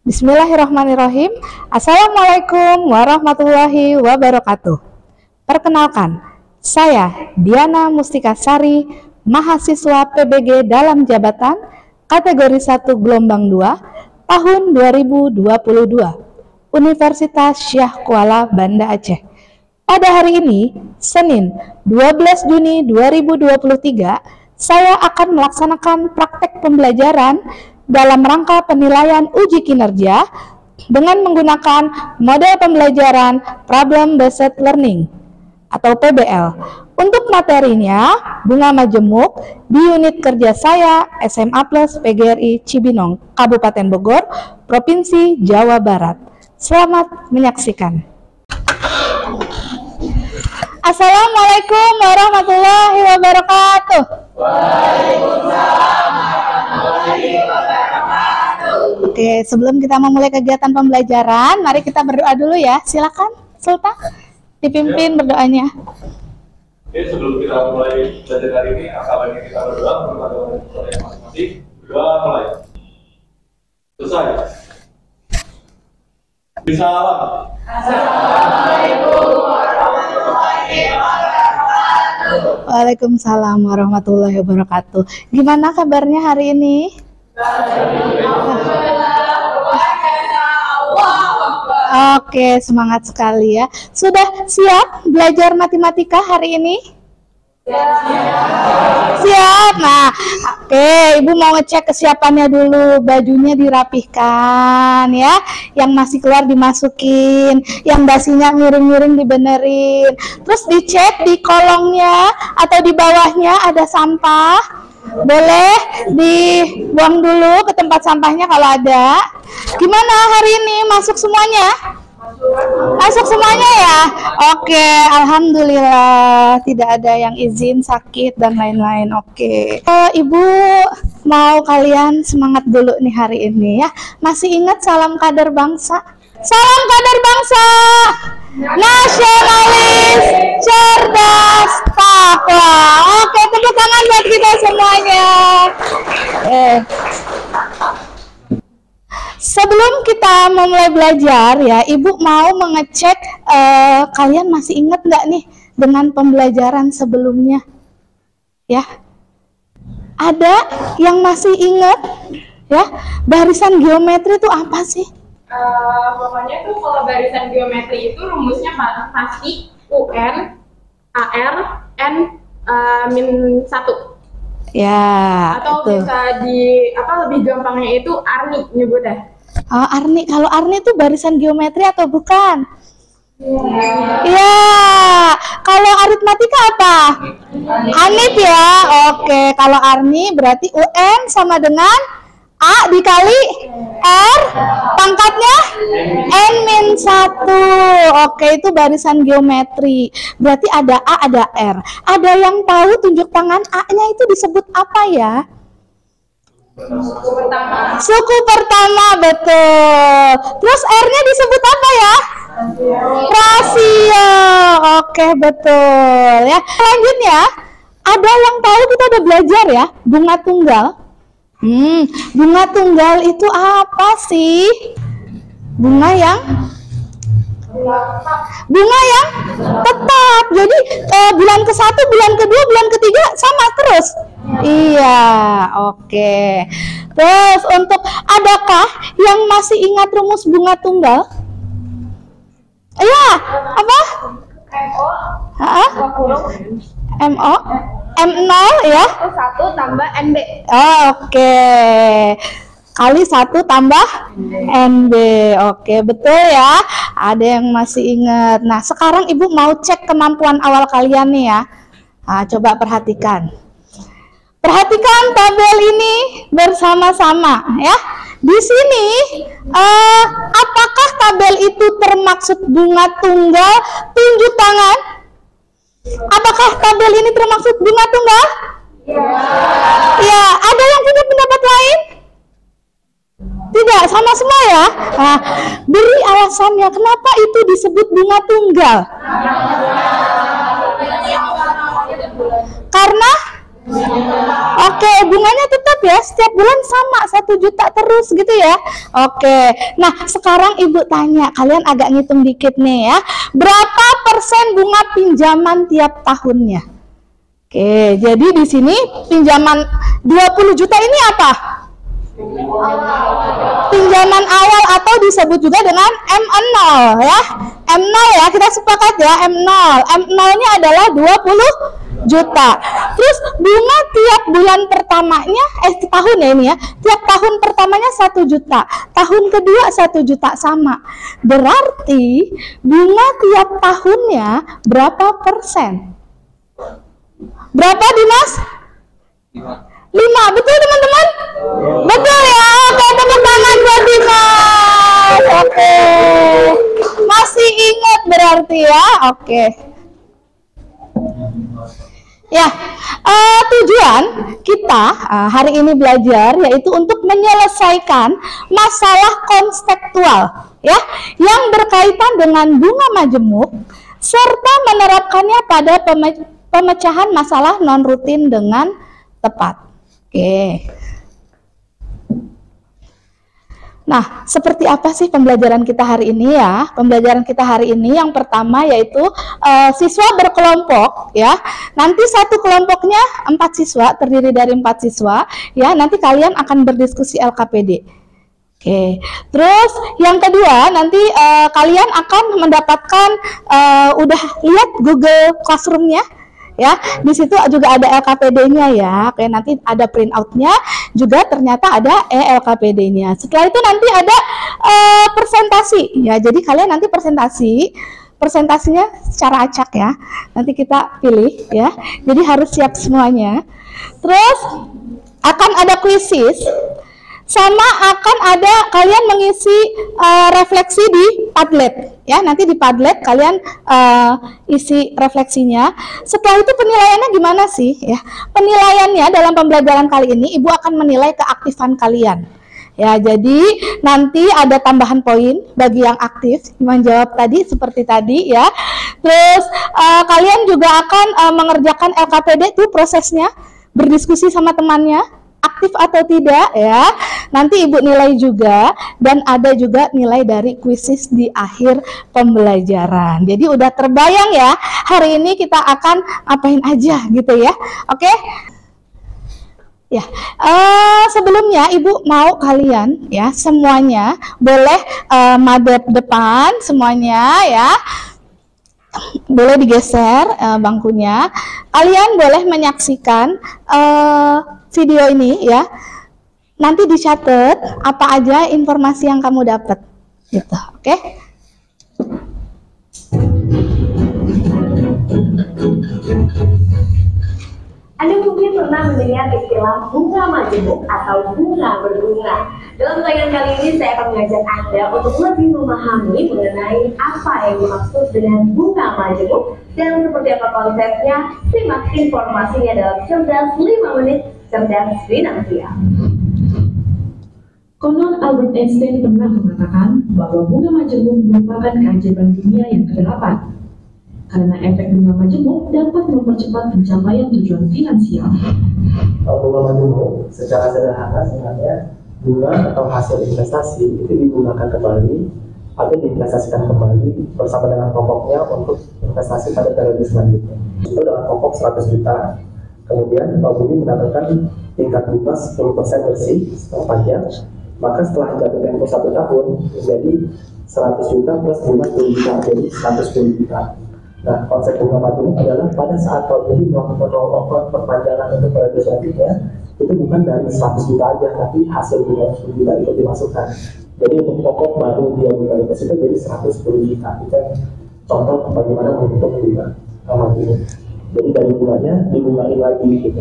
Bismillahirrahmanirrahim. Assalamualaikum warahmatullahi wabarakatuh. Perkenalkan, saya Diana Mustika Sari, mahasiswa PBG dalam jabatan kategori 1 gelombang 2 tahun 2022, Universitas Syah Kuala Banda Aceh. Pada hari ini, Senin 12 Juni 2023, saya akan melaksanakan praktek pembelajaran dalam rangka penilaian uji kinerja dengan menggunakan model pembelajaran Problem Based Learning atau PBL. Untuk materinya, bunga majemuk di unit kerja saya SMA Plus PGRI Cibinong, Kabupaten Bogor, Provinsi Jawa Barat. Selamat menyaksikan. Assalamualaikum warahmatullahi wabarakatuh. Waalaikumsalam warahmatullahi wabarakatuh. Oke, sebelum kita memulai kegiatan pembelajaran, mari kita berdoa dulu ya. Silakan, Sultan, dipimpin berdoanya. Oke, sebelum kita mulai belajar hari ini, asalnya kita berdoa kepada yang masing-masing. Berdoa mulai. Selesai. Bismillah. Assalamualaikum warahmatullahi wabarakatuh. Waalaikumsalam warahmatullahi wabarakatuh. Gimana kabarnya hari ini? Oke, semangat sekali ya. Sudah siap belajar matematika hari ini? Siap. Nah, oke, Ibu mau ngecek kesiapannya dulu. Bajunya dirapihkan ya. Yang masih keluar dimasukin, yang dasinya miring-miring dibenerin. Terus dicek di kolongnya atau di bawahnya ada sampah. Boleh dibuang dulu ke tempat sampahnya kalau ada. Gimana hari ini? Masuk semuanya? Masuk semuanya ya? Oke, alhamdulillah tidak ada yang izin, sakit dan lain-lain. Oke. Ibu mau kalian semangat dulu nih hari ini ya. Masih ingat salam kader bangsa? Salam kader bangsa, nasionalis, cerdas, takwa. Oke, tepuk tangan buat kita semuanya. Sebelum kita memulai belajar ya, Ibu mau mengecek kalian masih ingat nggak nih dengan pembelajaran sebelumnya? Ya, ada yang masih ingat ya? Barisan geometri itu apa sih? Pokoknya tuh kalau barisan geometri itu rumusnya pasti UN AR N min 1. Ya, atau itu. Bisa di lebih gampangnya itu Arni nyebutnya. Arni, kalau Arni itu barisan geometri atau bukan? Iya. Kalau aritmatika apa? Anit ya. Oke, kalau Arni berarti UN sama dengan A dikali R, pangkatnya N-1. Oke, itu barisan geometri. Berarti ada A, ada R. Ada yang tahu tunjuk tangan A-nya itu disebut apa ya? Suku pertama. Suku pertama, betul. Terus R-nya disebut apa ya? Rasio. Oke, betul ya. Selanjutnya, ada yang tahu kita udah belajar ya, bunga tunggal. Bunga tunggal itu apa sih? Bunga yang tetap. Jadi bulan ke-1, bulan ke-2, bulan ke-3 sama terus. Iya, oke. Terus untuk adakah yang masih ingat rumus bunga tunggal? Iya, apa? MO M0 ya? 1 tambah NB. Oke. Kali 1 tambah NB. Oke, betul ya. Ada yang masih ingat. Nah, sekarang Ibu mau cek kemampuan awal kalian nih ya. Nah, coba perhatikan. Perhatikan tabel ini bersama-sama ya. Di sini apakah tabel itu termaksud bunga tunggal? Tunjuk tangan. Apakah tabel ini termaksud bunga tunggal? Ya, ada yang punya pendapat lain? Tidak, sama semua ya. Nah, beri alasannya kenapa itu disebut bunga tunggal. Karena oke, bunganya tetap tetap ya, setiap bulan sama 1 juta terus gitu ya. Oke, nah sekarang ibu tanya, kalian agak ngitung dikit nih ya, berapa persen bunga pinjaman tiap tahunnya? Oke, jadi di sini pinjaman 20 juta ini apa? Pinjaman awal atau disebut juga dengan M0 ya. M0 ya, kita sepakat ya, M0. M0-nya adalah 20 juta. Terus bunga tiap bulan pertamanya, tahun ya ini ya, tiap tahun pertamanya 1 juta, tahun kedua 1 juta, sama. Berarti bunga tiap tahunnya berapa persen? Berapa Dimas? 5, betul teman-teman? Betul ya, oke, tepuk tangan buat Dimas. Oke, masih ingat berarti ya, oke. Ya, tujuan kita hari ini belajar yaitu untuk menyelesaikan masalah konseptual ya, yang berkaitan dengan bunga majemuk serta menerapkannya pada pemecahan masalah non rutin dengan tepat. Oke. Nah, seperti apa sih pembelajaran kita hari ini ya? Pembelajaran kita hari ini yang pertama yaitu siswa berkelompok ya. Nanti satu kelompoknya 4 siswa, terdiri dari 4 siswa ya. Nanti kalian akan berdiskusi LKPD. Oke. Terus yang kedua nanti kalian akan mendapatkan udah lihat Google Classroom-nya. Ya, di situ juga ada LKPD-nya ya. Oke, nanti ada printout-nya, juga ternyata ada LKPD-nya. Setelah itu nanti ada presentasi ya. Jadi kalian nanti presentasinya secara acak ya. Nanti kita pilih ya. Jadi harus siap semuanya. Terus akan ada kuisis. Sama akan ada kalian mengisi refleksi di Padlet ya. Nanti di Padlet kalian isi refleksinya. Setelah itu penilaiannya gimana sih ya? Penilaiannya dalam pembelajaran kali ini ibu akan menilai keaktifan kalian ya. Jadi nanti ada tambahan poin bagi yang aktif menjawab tadi seperti tadi ya. Terus kalian juga akan mengerjakan LKPD itu prosesnya, berdiskusi sama temannya, aktif atau tidak ya. Nanti ibu nilai juga, dan ada juga nilai dari kuisis di akhir pembelajaran. Jadi udah terbayang ya hari ini kita akan apain aja gitu ya. Oke ya. Sebelumnya ibu mau kalian ya semuanya boleh madep depan semuanya ya. Boleh digeser bangkunya. Kalian boleh menyaksikan video ini ya. Nanti dicatat apa aja informasi yang kamu dapat gitu. Oke? Anda mungkin pernah mendengar istilah bunga majemuk atau bunga berbunga. Dalam tayangan kali ini saya akan mengajak Anda untuk lebih memahami mengenai apa yang dimaksud dengan bunga majemuk dan seperti apa konsepnya. Simak informasinya dalam Cerdas 5 Menit Cerdas Finansial. Konon Albert Einstein pernah mengatakan bahwa bunga majemuk merupakan keajaiban dunia yang ke-8. Karena efek bunga majemuk dapat mempercepat pencapaian tujuan finansial. Bunga majemuk secara sederhana sebenarnya bunga atau hasil investasi itu digunakan kembali atau diinvestasikan kembali bersama dengan pokoknya untuk investasi pada periode selanjutnya. Itu dengan pokok 100 juta. Kemudian Pak Budi mendapatkan tingkat bunga 10% bersih setelah pajak. Maka setelah jatuh tempo 1 tahun menjadi 100 juta plus bunga 10 juta, jadi 110 juta. Nah, konsep bunga majemuk adalah pada saat Pak Budi melakukan roll-over perpanjangan untuk periode selanjutnya, itu bukan dari 100 juta aja, tapi hasil bunga 10 juta itu dimasukkan. Jadi untuk pokok baru dia bunga deposito jadi 110 juta. Itu contoh bagaimana membentuk bunga majemuk. Jadi dari bunganya dibungain lagi gitu.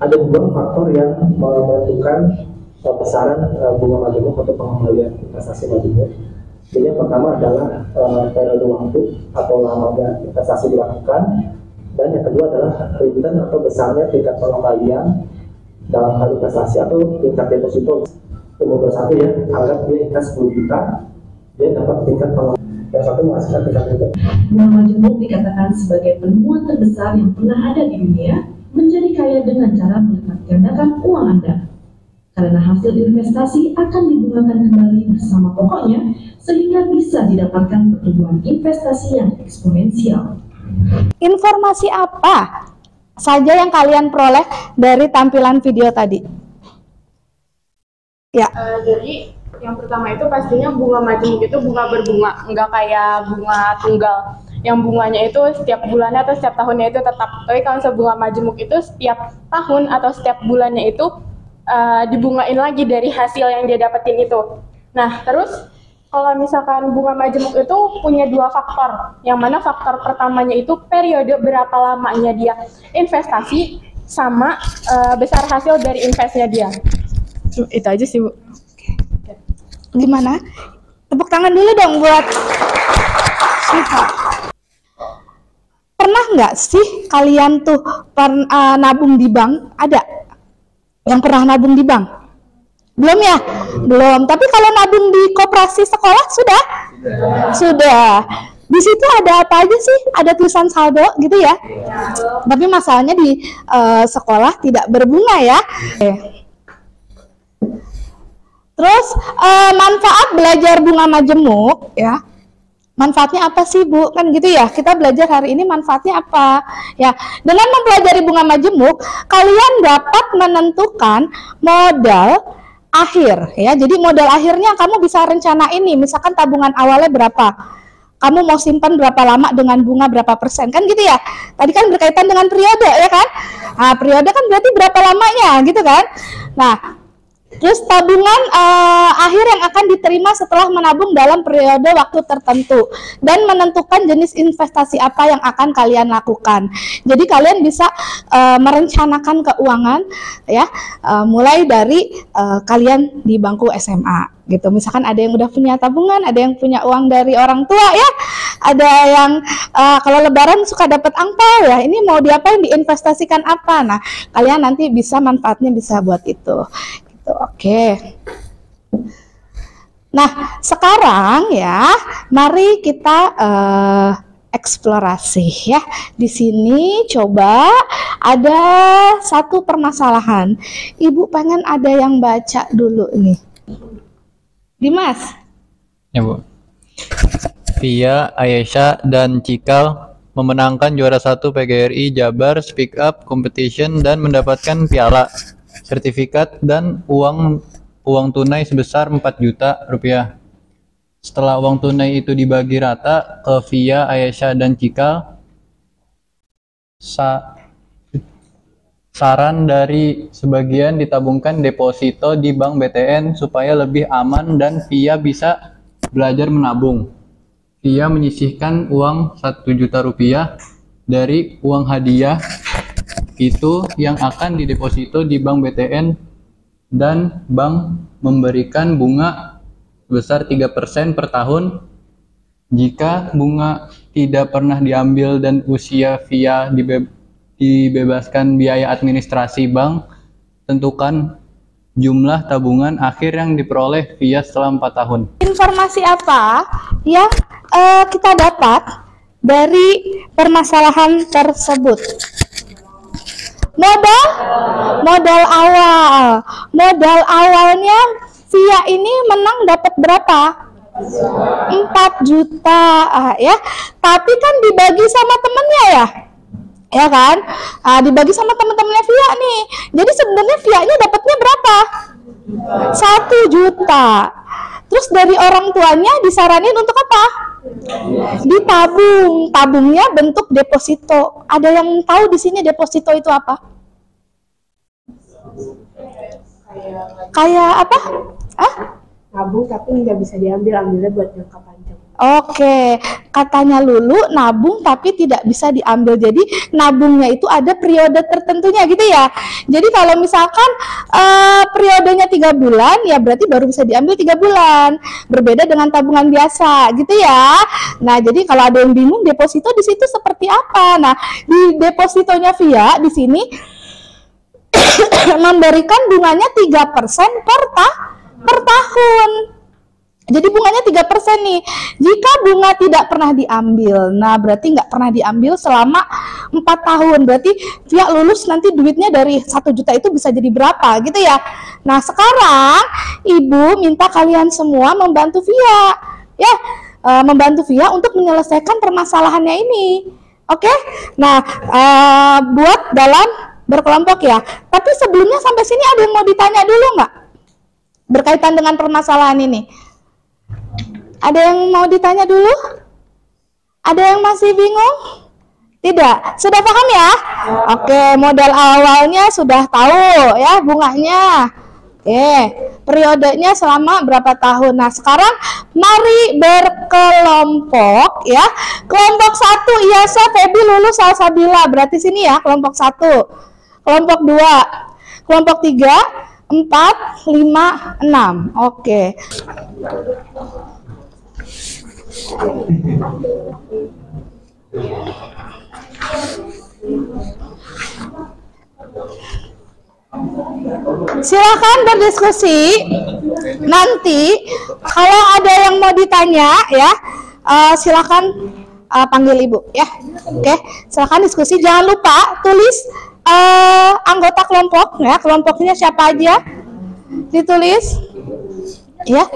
Ada 2 faktor yang menentukan besaran bunga majemuk untuk pengembalian investasi majemuk. Jadi yang pertama adalah periode waktu atau lamanya investasi dilakukan, dan yang kedua adalah return atau besarnya tingkat pengembalian dalam hal investasi atau tingkat deposito. Umur 21 ya, anggap dia invest 10 juta, dia dapat tingkat pengembalian yang satu menghasilkan tingkat juga. Bunga majemuk dikatakan sebagai penemuan terbesar yang pernah ada di dunia, menjadi kaya dengan cara melipat gandakan uang Anda. Karena hasil investasi akan dibungakan kembali bersama pokoknya, sehingga bisa didapatkan pertumbuhan investasi yang eksponensial. Informasi apa saja yang kalian peroleh dari tampilan video tadi? Ya. Jadi yang pertama itu pastinya bunga majemuk itu bunga berbunga, nggak kayak bunga tunggal. Yang bunganya itu setiap bulannya atau setiap tahunnya itu tetap. Tapi kalau bunga majemuk itu setiap tahun atau setiap bulannya itu dibungain lagi dari hasil yang dia dapetin itu. Nah, terus kalau misalkan bunga majemuk itu punya dua faktor. Yang mana faktor pertamanya itu periode berapa lamanya dia investasi sama besar hasil dari investnya dia. Itu aja sih, Bu. Gimana? Tepuk tangan dulu dong buat Syifa. Pernah nggak sih kalian tuh nabung di bank? Ada yang pernah nabung di bank? Belum ya? Belum. Tapi kalau nabung di koperasi sekolah sudah? Sudah. Di situ ada apa aja sih? Ada tulisan saldo gitu ya? Tapi masalahnya di sekolah tidak berbunga ya. Terus manfaat belajar bunga majemuk ya. Manfaatnya apa sih, Bu? Kan gitu ya. Kita belajar hari ini manfaatnya apa? Ya, dengan mempelajari bunga majemuk, kalian dapat menentukan modal akhir ya. Jadi modal akhirnya kamu bisa rencana ini. Misalkan tabungan awalnya berapa? Kamu mau simpan berapa lama dengan bunga berapa persen? Kan gitu ya. Tadi kan berkaitan dengan periode ya kan? Nah, periode kan berarti berapa lamanya gitu kan? Nah, terus tabungan akhir yang akan diterima setelah menabung dalam periode waktu tertentu dan menentukan jenis investasi apa yang akan kalian lakukan. Jadi kalian bisa merencanakan keuangan ya, mulai dari kalian di bangku SMA gitu. Misalkan ada yang udah punya tabungan, ada yang punya uang dari orang tua ya, ada yang kalau lebaran suka dapat angpau ya, ini mau diapain, diinvestasikan apa. Nah, kalian nanti bisa manfaatnya bisa buat itu. Oke. Nah, sekarang ya, mari kita eksplorasi ya. Di sini coba ada satu permasalahan. Ibu pengen ada yang baca dulu nih. Dimas. Ya, Bu. Via, Aisyah, dan Cikal memenangkan juara 1 PGRI Jabar Speak Up Competition dan mendapatkan piala, sertifikat, dan uang tunai sebesar 4 juta rupiah. Setelah uang tunai itu dibagi rata ke Via, Aisyah, dan Cikal, saran dari sebagian ditabungkan deposito di Bank BTN supaya lebih aman dan Via bisa belajar menabung. Via menyisihkan uang 1 juta rupiah dari uang hadiah itu yang akan dideposito di Bank BTN dan bank memberikan bunga sebesar 3% per tahun. Jika bunga tidak pernah diambil dan usia Via dibebaskan biaya administrasi bank, tentukan jumlah tabungan akhir yang diperoleh Via setelah 4 tahun. Informasi apa yang kita dapat dari permasalahan tersebut? Modal awal. Modal awalnya Via ini menang dapat berapa? 4 juta ya. Tapi kan dibagi sama temennya ya. Ya kan? Dibagi sama teman-temannya Via nih. Jadi sebenarnya Via-nya dapatnya berapa? 1 juta. Terus dari orang tuanya disaranin untuk apa? Ditabung. Tabungnya bentuk deposito. Ada yang tahu di sini deposito itu apa? Kayak apa? Nabung tapi nggak bisa diambil, ambilnya buat jangka panjang. Oke, katanya Lulu nabung tapi tidak bisa diambil. Jadi nabungnya itu ada periode tertentunya gitu ya. Jadi kalau misalkan periodenya 3 bulan, ya berarti baru bisa diambil 3 bulan. Berbeda dengan tabungan biasa gitu ya. Nah, jadi kalau ada yang bingung deposito di situ seperti apa? Nah, di depositonya Via di sini memberikan bunganya 3% per tahun. Jadi bunganya 3% nih. Jika bunga tidak pernah diambil, nah berarti nggak pernah diambil selama 4 tahun. Berarti Via lulus nanti duitnya dari 1 juta itu bisa jadi berapa gitu ya. Nah sekarang Ibu minta kalian semua membantu Via, ya, membantu Via untuk menyelesaikan permasalahannya ini. Oke? Nah buat dalam berkelompok ya. Tapi sebelumnya sampai sini ada yang mau ditanya dulu nggak? Berkaitan dengan permasalahan ini. Ada yang mau ditanya dulu? Ada yang masih bingung? Tidak? Sudah paham ya? Oke, modal awalnya sudah tahu ya bunganya. Oke, periodenya selama berapa tahun. Nah, sekarang mari berkelompok ya. Kelompok 1 Iyasa, Febi, Lulu, Salsabila. Berarti sini ya, kelompok 1. Kelompok 2. Kelompok 3, 4, 5, 6. Oke. Silakan berdiskusi. Nanti kalau ada yang mau ditanya ya, silakan panggil Ibu ya. Oke, silakan diskusi. Jangan lupa tulis anggota kelompok ya, kelompoknya siapa aja. Ditulis. Ya.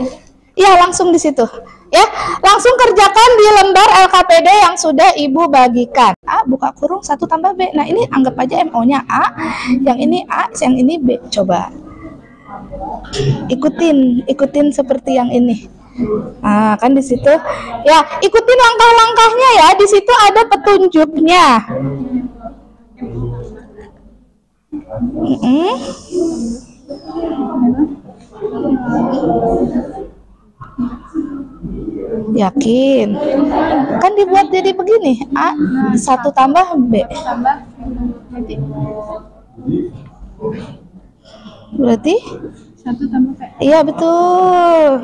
Iya, langsung di situ. Ya, langsung kerjakan di lembar LKPD yang sudah Ibu bagikan. A buka kurung 1 tambah B. Nah, ini anggap aja MO-nya A, yang ini A, yang ini B. Coba. Ikutin seperti yang ini. Nah, kan di situ. Ya, ikutin langkah-langkahnya ya. Di situ ada petunjuknya. Yakin? Kan dibuat jadi begini. A 1 tambah B. Berarti 1 tambah P. iya betul.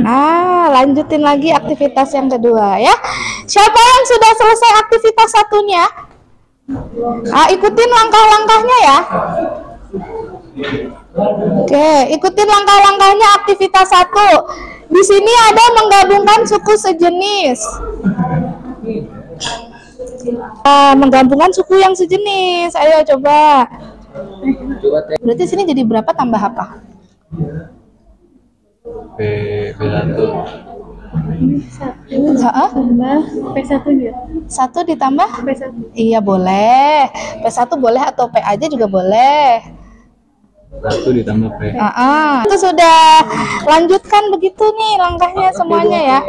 Nah, lanjutin lagi aktivitas yang kedua ya. Siapa yang sudah selesai aktivitas satunya? Ikutin langkah-langkahnya ya. Oke, ikutin langkah-langkahnya aktivitas 1. Di sini ada menggabungkan suku sejenis. Menggabungkan suku yang sejenis. Ayo coba. Berarti sini jadi berapa tambah apa? B1. Tambah P1 ya. 1 ditambah? P1. Iya boleh. P1 boleh atau P aja juga boleh. 1 ditambah P. Itu sudah. Lanjutkan begitu nih langkahnya semuanya ya.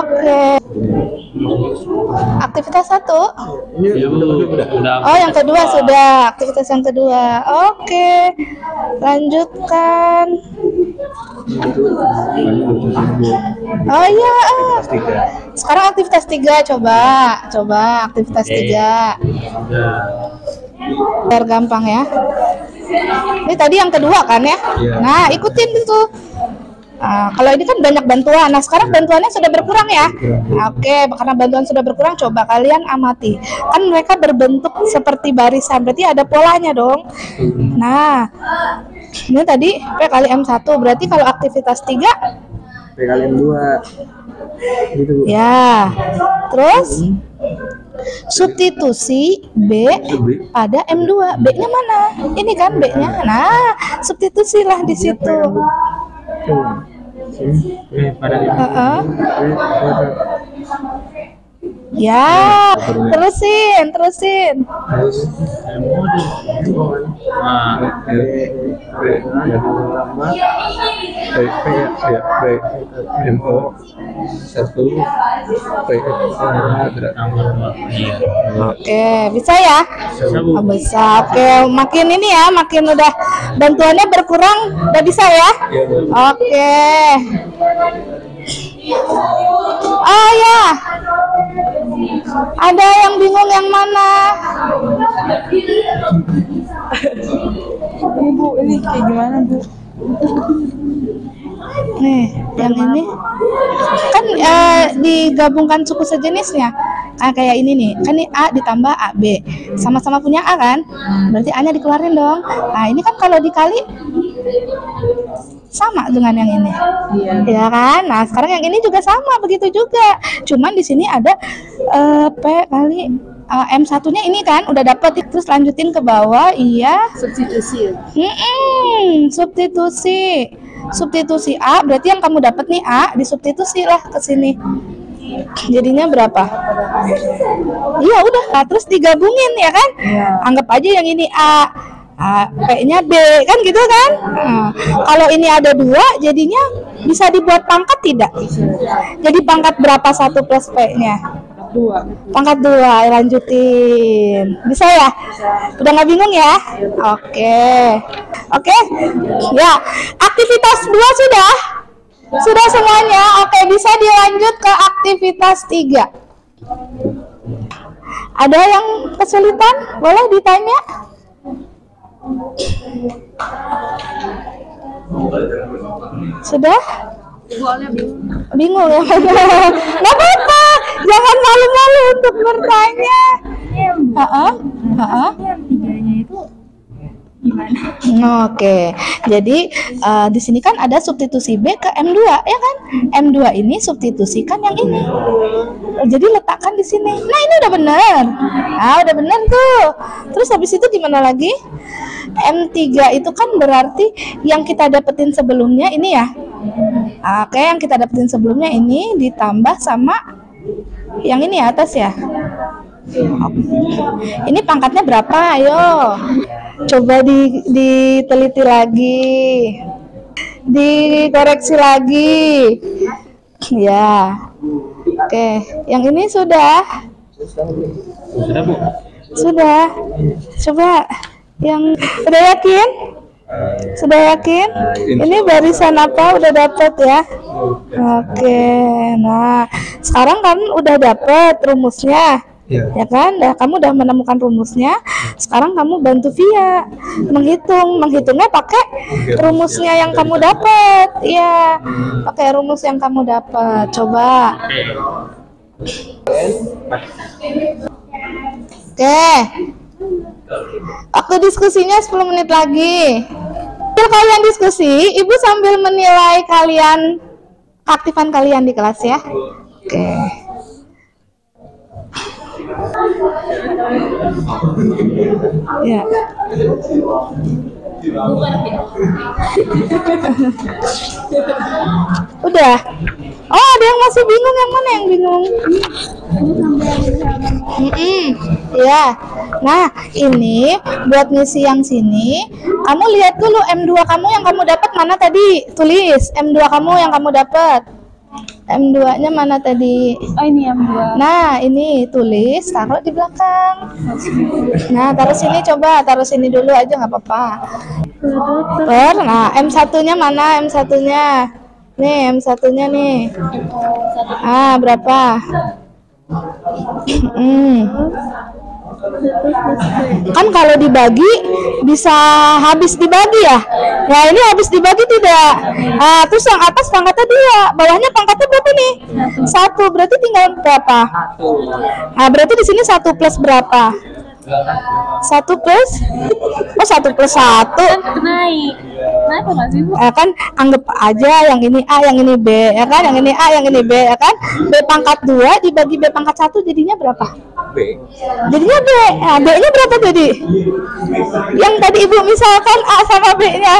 Oke. Aktivitas 1. Iya, Bu. Udah. Oh, yang kedua sudah. Aktivitas yang kedua. Oke. Lanjutkan. Oh iya. Sekarang aktivitas 3 coba. Aktivitas 3. Biar gampang ya. Ini tadi yang kedua kan ya? Nah, ikutin itu. Kalau ini kan banyak bantuan. Nah, sekarang bantuannya sudah berkurang ya. Oke, karena bantuan sudah berkurang, coba kalian amati. Kan mereka berbentuk seperti barisan, berarti ada polanya dong. Nah, ini tadi P kali M1, berarti kalau aktivitas 3 P kali M2 gitu, Bu. ya. Terus substitusi B pada M2. B-nya mana? Ini kan B-nya. Nah, substitusilah di situ. Ya, terusin. Oke, bisa ya? Bisa. Oke, makin ini ya, makin udah bantuannya berkurang, udah bisa ya? Oke. Oh ya, ada yang bingung yang mana? Bu, ini kayak gimana, Bu? Nih, yang ini kan digabungkan suku sejenisnya. Kayak ini nih, kan ini A ditambah AB, sama-sama punya A kan? Berarti A-nya dikeluarin dong. Nah, ini kan kalau dikali Sama dengan yang ini. Ya kan? Nah, sekarang yang ini juga sama, begitu juga. Cuman di sini ada P kali M1-nya ini kan udah dapet, terus lanjutin ke bawah, iya. Substitusi. Substitusi A, berarti yang kamu dapat nih A, disubstitusi lah ke sini. Jadinya berapa? Iya udah, nah, terus digabungin ya kan? Anggap aja yang ini A, P-nya B, kan gitu kan? Nah, kalau ini ada 2, jadinya bisa dibuat pangkat tidak? Jadi pangkat berapa 1 plus P-nya? 2. Pangkat 2, lanjutin. Bisa ya? Udah nggak bingung ya? Oke. Ya, aktivitas 2 sudah? Sudah semuanya? Oke, bisa dilanjut ke aktivitas 3. Ada yang kesulitan? Boleh ditanya? Sudah? Bingung ya? Nggak apa-apa, jangan malu-malu untuk bertanya. Oke, jadi di sini kan ada substitusi B ke M2 ya kan? M2 ini substitusikan yang ini. Jadi letakkan di sini. Nah, ini udah benar. Nah, udah benar tuh. Terus habis itu gimana lagi? M3 itu kan berarti yang kita dapetin sebelumnya ini ya. Oke, yang kita dapetin sebelumnya ini ditambah sama yang ini atas ya. Ini pangkatnya berapa? Ayo. Coba diteliti lagi. Dikoreksi lagi. Ya. Oke, yang ini sudah. Sudah, Bu. Sudah. Coba yang udah yakin? Sudah yakin? Ini barisan apa? Udah dapet ya? Oke. Nah, sekarang kan udah dapet rumusnya. Ya kan? Kamu udah menemukan rumusnya. Sekarang kamu bantu Via menghitungnya pakai rumusnya yang kamu dapat. Iya, pakai rumus yang kamu dapat. Coba. Oke. Waktu diskusinya 10 menit lagi. Sambil kalian diskusi, Ibu sambil menilai keaktifan kalian di kelas ya. Oke. Ya. Udah. Oh, ada yang masih bingung, yang mana yang bingung? Ya. Nah, ini buat ngisi yang sini, kamu lihat dulu M2 kamu yang kamu dapat mana tadi? Tulis M2 kamu yang kamu dapat. M2-nya mana tadi? Oh, ini M2. Nah, ini tulis, taruh di belakang. Nah, taruh sini, coba taruh sini dulu aja nggak apa-apa. Nah, M1-nya mana? M1-nya. Nih, M1-nya nih. Ah, berapa? Kan kalau dibagi bisa habis dibagi ya. Nah, ini habis dibagi tidak. Nah, terus yang atas pangkatnya 2, bawahnya pangkatnya berapa nih? 1, berarti tinggal berapa? 1. Nah, berarti di sini 1 plus berapa? 1 plus? Oh, 1 plus 1. Naik. Kenapa nggak sih, Bu? Kan anggap aja yang ini A, yang ini B, ya kan? Yang ini A, yang ini B, ya kan? B pangkat 2 dibagi B pangkat 1 jadinya berapa? B. Jadinya B. Nah, B-nya berapa tadi? Yang tadi Ibu misalkan A sama B-nya.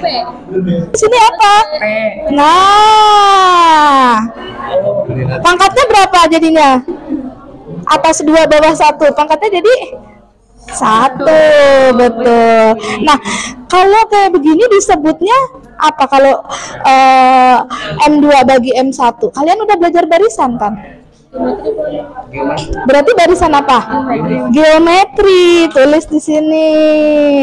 P. Di sini apa? P. Nah, pangkatnya berapa jadinya? Atas 2 bawah 1. Pangkatnya jadi 1, betul. Nah, kalau kayak begini disebutnya apa? Kalau M2 bagi M1, kalian udah belajar barisan kan? Berarti barisan apa? Geometri. Tulis di sini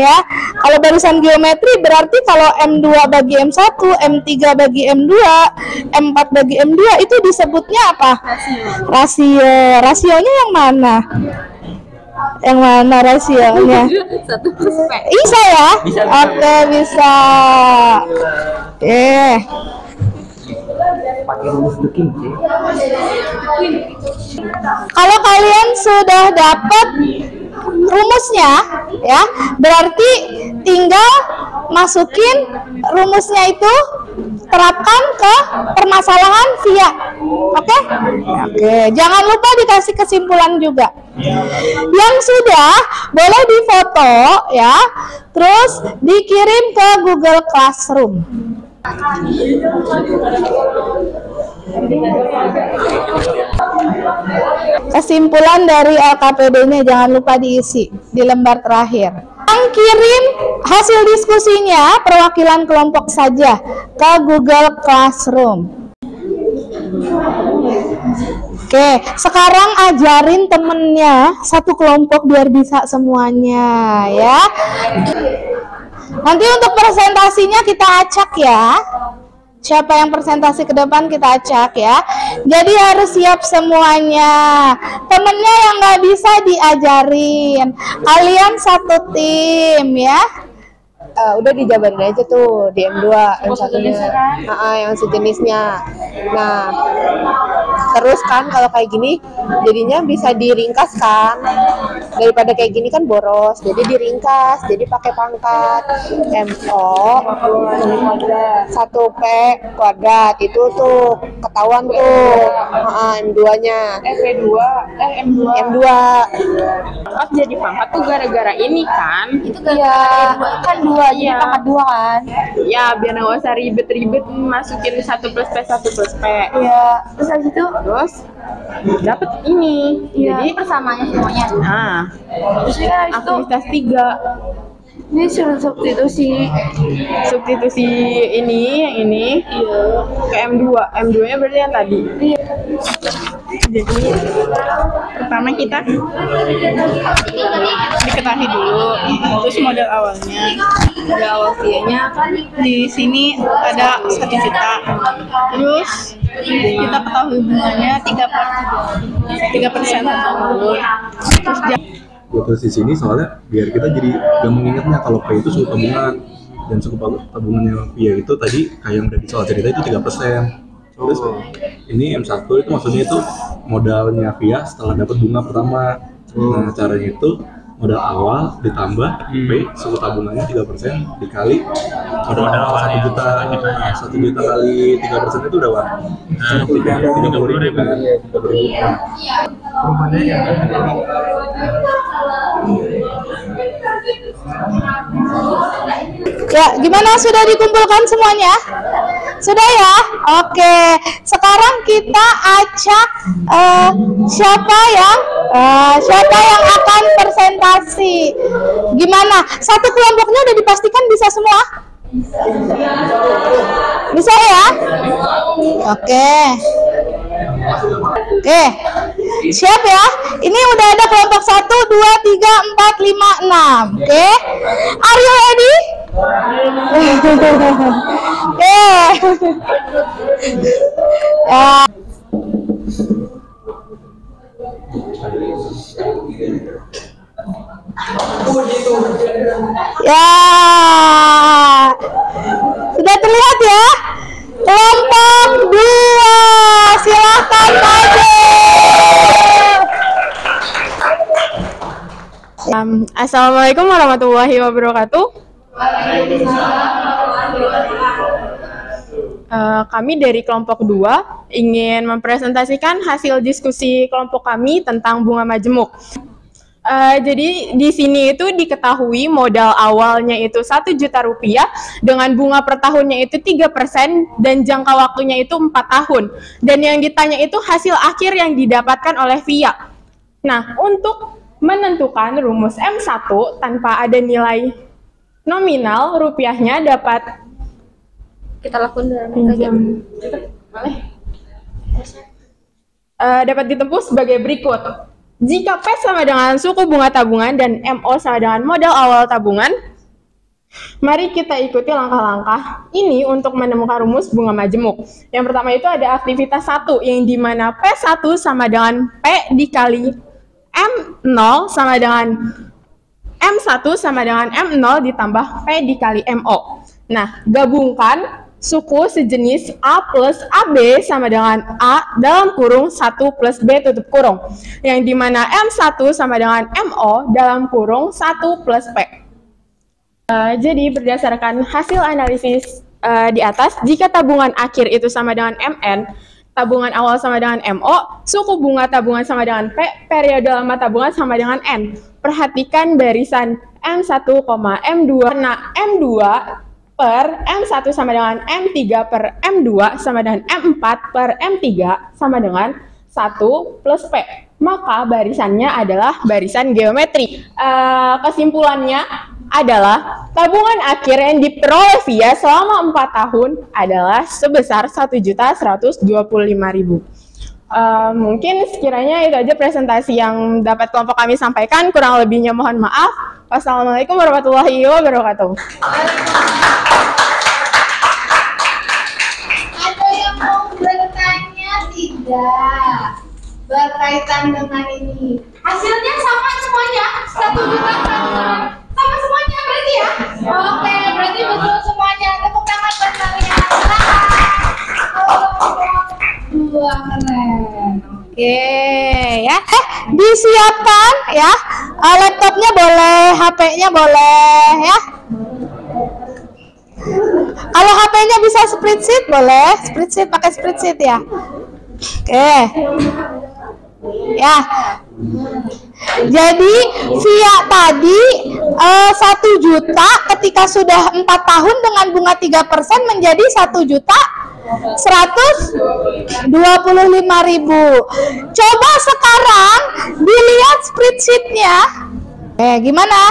ya. Kalau barisan geometri berarti kalau M2 bagi M1, M3 bagi M2, M4 bagi M2 itu disebutnya apa? Rasio. Rasionya yang mana? Yang mana rasionya? 1 plus P. Bisa ya? Oke, bisa. Pakai rumus dekin sih. Kalau kalian sudah dapat rumusnya ya, berarti tinggal masukin rumusnya itu terapkan ke permasalahan via. Oke? Oke, jangan lupa dikasih kesimpulan juga. Yang sudah boleh difoto ya, terus dikirim ke Google Classroom. Kesimpulan dari LKPD-nya jangan lupa diisi di lembar terakhir. Yang kirim hasil diskusinya perwakilan kelompok saja ke Google Classroom. Oke, sekarang ajarin temennya satu kelompok biar bisa semuanya ya. Nanti untuk presentasinya kita acak ya. Siapa yang presentasi ke depan kita acak ya. Jadi harus siap semuanya. Temennya yang nggak bisa diajarin. Kalian satu tim ya. Udah dijabarin aja tuh di M2 M1-nya. Yang sejenisnya. Nah, terus kan kalau kayak gini jadinya bisa diringkas kan. Daripada kayak gini kan boros. Jadi diringkas, jadi pakai pangkat MO 1P kuadrat. Itu tuh ketahuan tuh M2-nya. M2. Jadi pangkat tuh gara-gara ini kan. Itu ya kan 2 jadi pangkat 2 kan. Ya biar nggak usah ribet-ribet masukin 1 plus P 1 plus P. Iya, terus habis itu Dapat ini. Jadi persamaannya semuanya. Nah, Terus kan habis itu aktivitas 3 ini suruh substitusi ini yang ini ke M2. M2-nya berarti yang tadi. Jadi pertama kita diketahui dulu terus modal awalnya. modal awal fee-nya kan Di sini ada 1 juta. Terus kita ketahui bunganya 3% per tahun. Terus Gue tulis di sini soalnya biar kita jadi gampang ingatnya kalau P itu suku tabungan dan suku tabungannya Via itu tadi kayak yang udah di soal cerita itu 3%. Terus ini M1 itu maksudnya itu modalnya Via setelah dapat bunga pertama. Nah caranya itu modal awal ditambah P suku tabungannya 3% dikali modal awal 1 juta. 1 juta kali 3% itu udah berapa? 30.000 kan? 30.000. Ya, gimana sudah dikumpulkan semuanya? Sudah ya? Oke. Sekarang kita acak siapa yang akan presentasi. Gimana? Satu kelompoknya udah dipastikan bisa semua? Bisa ya? Oke. Oke. Siap ya? Ini udah ada kelompok 1, 2, 3, 4, 5, 6. Oke. Are you ready? Oke. Ya. Sudah terlihat ya? Kelompok 2, silakan maju. Assalamualaikum warahmatullahi wabarakatuh. Kami dari kelompok 2 ingin mempresentasikan hasil diskusi kelompok kami tentang bunga majemuk. Jadi di sini itu diketahui modal awalnya itu 1 juta rupiah dengan bunga per tahunnya itu 3% dan jangka waktunya itu 4 tahun. Dan yang ditanya itu hasil akhir yang didapatkan oleh Via. Nah, untuk menentukan rumus M1 tanpa ada nilai nominal, rupiahnya dapat kita lakukan dapat ditempuh sebagai berikut. Jika P sama dengan suku bunga tabungan dan MO sama dengan modal awal tabungan, mari kita ikuti langkah-langkah ini untuk menemukan rumus bunga majemuk. Yang pertama itu ada aktivitas 1, yang dimana P1 sama dengan P dikali M0 sama dengan M1 sama dengan M0 ditambah P dikali MO. Nah, gabungkan suku sejenis A plus AB sama dengan A dalam kurung 1 plus B tutup kurung. Yang dimana M1 sama dengan MO dalam kurung 1 plus P. Jadi berdasarkan hasil analisis di atas, jika tabungan akhir itu sama dengan MN, tabungan awal sama dengan MO, suku bunga tabungan sama dengan P, periode lama tabungan sama dengan N. Perhatikan barisan M1, M2, karena M2 per M1 sama dengan M3 per M2 sama dengan M4 per M3 sama dengan 1 plus P. Maka barisannya adalah barisan geometri. Kesimpulannya adalah tabungan akhir yang diperoleh VIA selama 4 tahun adalah sebesar 1.125.000. Mungkin sekiranya itu aja presentasi yang dapat kelompok kami sampaikan. Kurang lebihnya mohon maaf. Wassalamualaikum warahmatullahi wabarakatuh. Ada yang mau bertanya tidak? Berkaitan dengan ini. Hasilnya sama semuanya? 1 juta sama semuanya berarti ya? Oke, berarti betul semuanya. Tepuk tangan buat kalian. Dua keren. Oke ya. Disiapkan ya. Laptopnya boleh, HP-nya boleh ya. Kalau HP-nya bisa spreadsheet boleh, spreadsheet pakai spreadsheet ya. Oke. Ya. Jadi VIA tadi 1 juta ketika sudah 4 tahun dengan bunga 3% menjadi 1.125.000. Coba sekarang dilihat spreadsheet-nya. Gimana?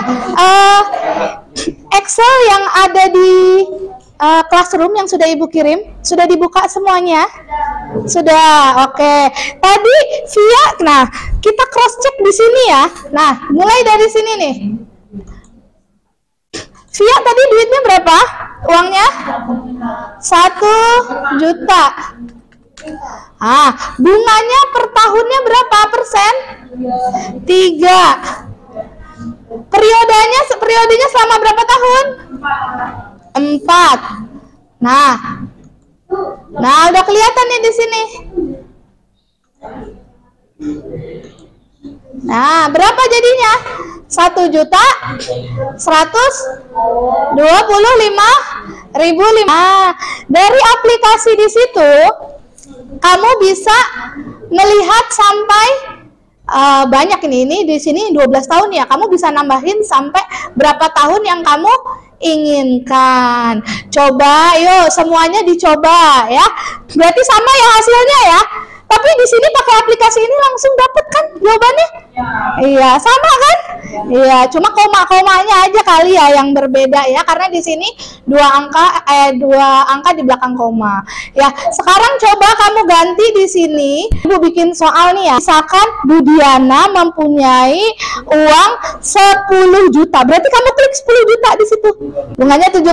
Excel yang ada di classroom yang sudah Ibu kirim, sudah dibuka semuanya? Sudah, oke. Tadi VIA, nah kita cross check di sini ya. Nah, mulai dari sini nih. VIA tadi duitnya berapa? Uangnya? 1 juta. Bunganya per tahunnya berapa persen? 3. Periodenya selama berapa tahun? 4. Nah, udah kelihatan nih di sini. Nah, berapa jadinya? 1.125.000. Nah, dari aplikasi di situ kamu bisa melihat sampai banyak ini di sini 12 tahun ya. Kamu bisa nambahin sampai berapa tahun yang kamu inginkan. Coba, yuk semuanya dicoba ya. Berarti sama ya hasilnya ya. Tapi di sini pakai aplikasi ini langsung dapet kan jawabannya? Ya. Iya, sama kan? Iya, cuma koma-komanya aja kali ya yang berbeda ya, karena di sini dua angka di belakang koma. Ya, sekarang coba kamu ganti di sini. Ibu bikin soal nih ya. Misalkan Budiana mempunyai uang 10 juta. Berarti kamu klik 10 juta di situ. Bunganya 7%.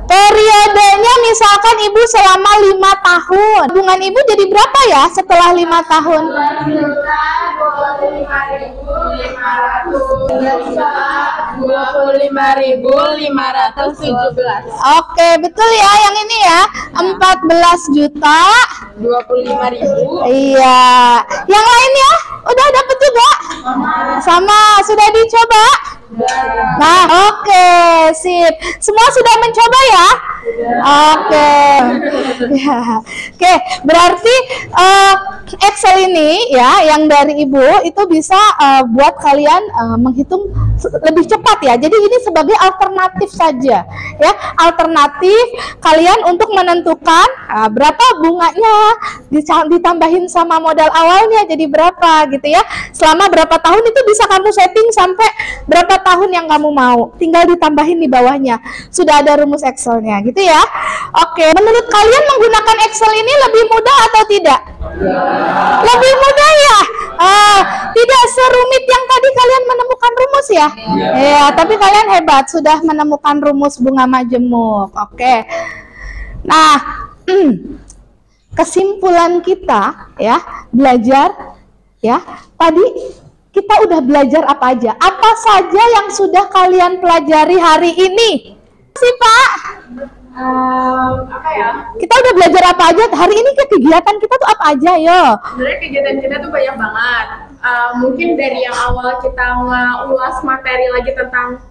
Periodenya misalkan Ibu selama 5 tahun. Bunga Ibu jadi berapa ya setelah 5 tahun? 25.517. Oke, betul ya yang ini ya. 14 juta 25.000. Iya. Yang lainnya udah dapet juga? Sama, sudah dicoba? Nah, oke, sip. Semua sudah mencoba ya? Oke. Ya. Oke, berarti Excel ini ya yang dari Ibu itu bisa buat kalian menghitung lebih cepat ya. Jadi ini sebagai alternatif saja ya. Alternatif kalian untuk menentukan berapa bunganya ditambahin sama modal awalnya jadi berapa gitu ya. Selama berapa tahun itu bisa kamu setting sampai berapa tahun yang kamu mau. Tinggal ditambahin di bawahnya. Sudah ada rumus Excelnya gitu ya. Oke, menurut kalian menggunakan Excel ini lebih mudah atau tidak? Lebih mudah ya? Tidak serumit yang tadi kalian menemukan rumus ya? Ya, tapi kalian hebat sudah menemukan rumus bunga majemuk. Oke. Nah, kesimpulan kita ya, belajar ya. Tadi kita udah belajar apa aja? Apa saja yang sudah kalian pelajari hari ini? Sih, Pak? Apa ya? Kita udah belajar apa aja? Hari ini kegiatan kita tuh apa aja, yo? Sebenarnya kegiatan kita tuh banyak banget. Mungkin dari yang awal kita ngulas materi lagi tentang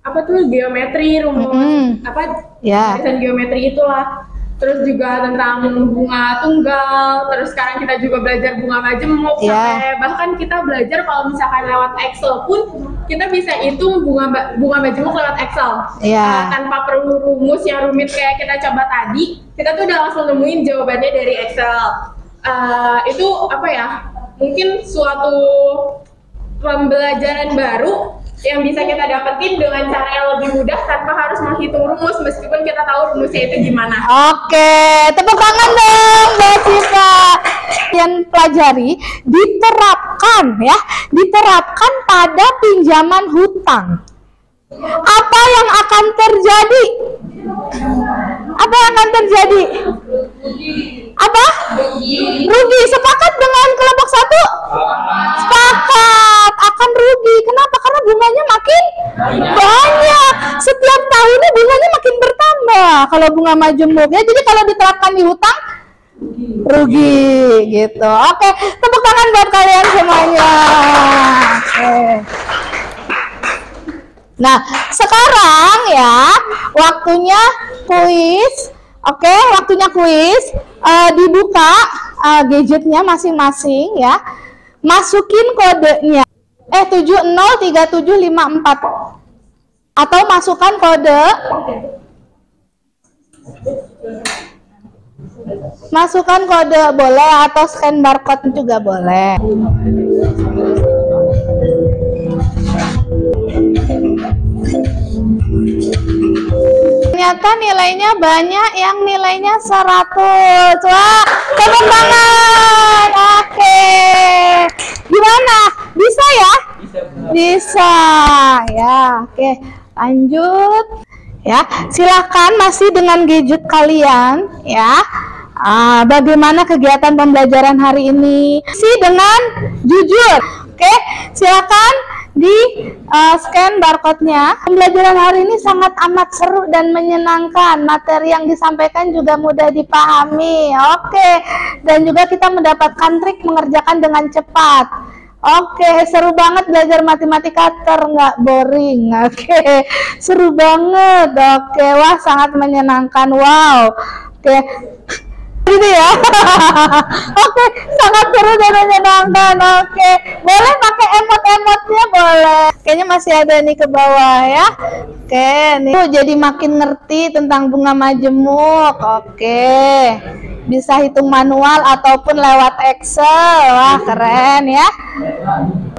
apa tuh geometri, rumus barisan geometri itulah. Terus juga tentang bunga tunggal, terus sekarang kita juga belajar bunga majemuk, sampai bahkan kita belajar kalau misalkan lewat Excel pun kita bisa hitung bunga majemuk lewat Excel. Tanpa perlu rumus yang rumit kayak kita coba tadi, kita tuh udah langsung nemuin jawabannya dari Excel. Itu apa ya, mungkin suatu pembelajaran baru yang bisa kita dapetin dengan cara yang lebih mudah tanpa harus menghitung rumus, meskipun kita tahu rumusnya itu gimana. Oke, tepuk tangan dong Mbak Siva. Yang pelajari diterapkan pada pinjaman hutang. Apa yang akan terjadi? Apa yang akan terjadi? Apa? Rugi. Sepakat dengan kelompok 1? Sepakat, akan rugi. Kenapa? Karena bunganya makin banyak. Setiap tahunnya bunganya makin bertambah kalau bunga majemuk ya. Jadi kalau diterapkan di hutang rugi gitu. Oke, tepuk tangan buat kalian semuanya. Nah, sekarang ya waktunya kuis. Oke, waktunya kuis. Dibuka gadgetnya masing-masing ya. Masukin kodenya 703754 atau masukkan kode. Masukkan kode boleh atau scan barcode juga boleh. Ternyata nilainya banyak yang nilainya 100. Wah, tepuk tangan. Oke. Gimana? Bisa ya? Bisa. Ya, oke. Lanjut. Ya, silakan masih dengan gadget kalian ya. Bagaimana kegiatan pembelajaran hari ini? Dengan jujur. Oke, silakan di scan barcode-nya. Pembelajaran hari ini sangat amat seru dan menyenangkan. Materi yang disampaikan juga mudah dipahami. Oke, dan juga kita mendapatkan trik mengerjakan dengan cepat. Oke, seru banget belajar matematika, nggak boring. Oke, seru banget. Oke, wah sangat menyenangkan. Wow. Oke. Gitu ya. Oke, sangat seru dan menyenangkan. Oke, boleh pakai emot-emotnya, boleh. Kayaknya masih ada nih ke bawah ya. Oke, nih jadi makin ngerti tentang bunga majemuk. Oke, bisa hitung manual ataupun lewat Excel. Wah, keren ya.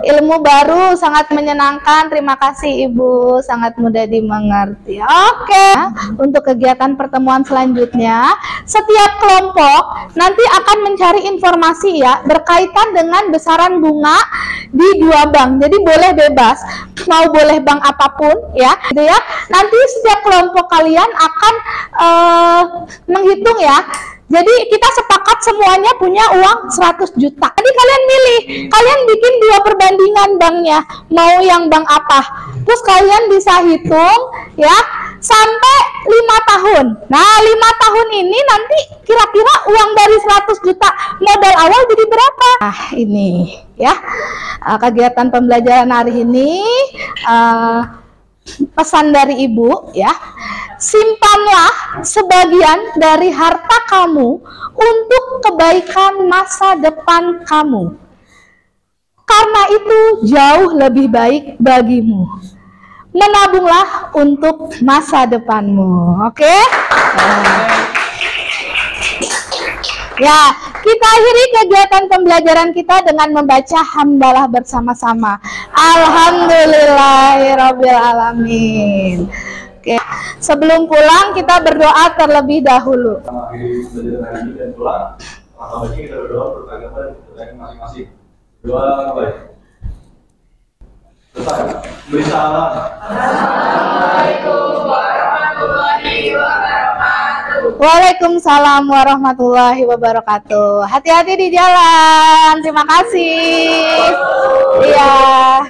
Ilmu baru sangat menyenangkan. Terima kasih Ibu, sangat mudah dimengerti. Oke, untuk kegiatan pertemuan selanjutnya, setiap kelompok nanti akan mencari informasi ya berkaitan dengan besaran bunga di 2 bank. Jadi boleh bebas, mau boleh bank apapun ya, gitu ya. Nanti setiap kelompok kalian akan menghitung ya. Jadi kita sepakat semuanya punya uang 100 juta. Jadi kalian milih, kalian bikin 2 perbandingan banknya, mau yang bank apa. Terus kalian bisa hitung ya sampai 5 tahun. Nah, 5 tahun ini nanti kira-kira uang dari 100 juta modal awal jadi berapa? Nah, ini ya kegiatan pembelajaran hari ini. Pesan dari Ibu ya, simpanlah sebagian dari harta kamu untuk kebaikan masa depan kamu, karena itu jauh lebih baik bagimu. Menabunglah untuk masa depanmu. Oke? Ya, kita akhiri kegiatan pembelajaran kita dengan membaca hamdalah bersama-sama. Alhamdulillahirabbil alamin. Oke, sebelum pulang kita berdoa terlebih dahulu. Kita berdoa beragama masing-masing. Doa baik. Beri salam. Assalamualaikum warahmatullahi wabarakatuh. Waalaikumsalam warahmatullahi wabarakatuh. Hati-hati di jalan. Terima kasih. Iya.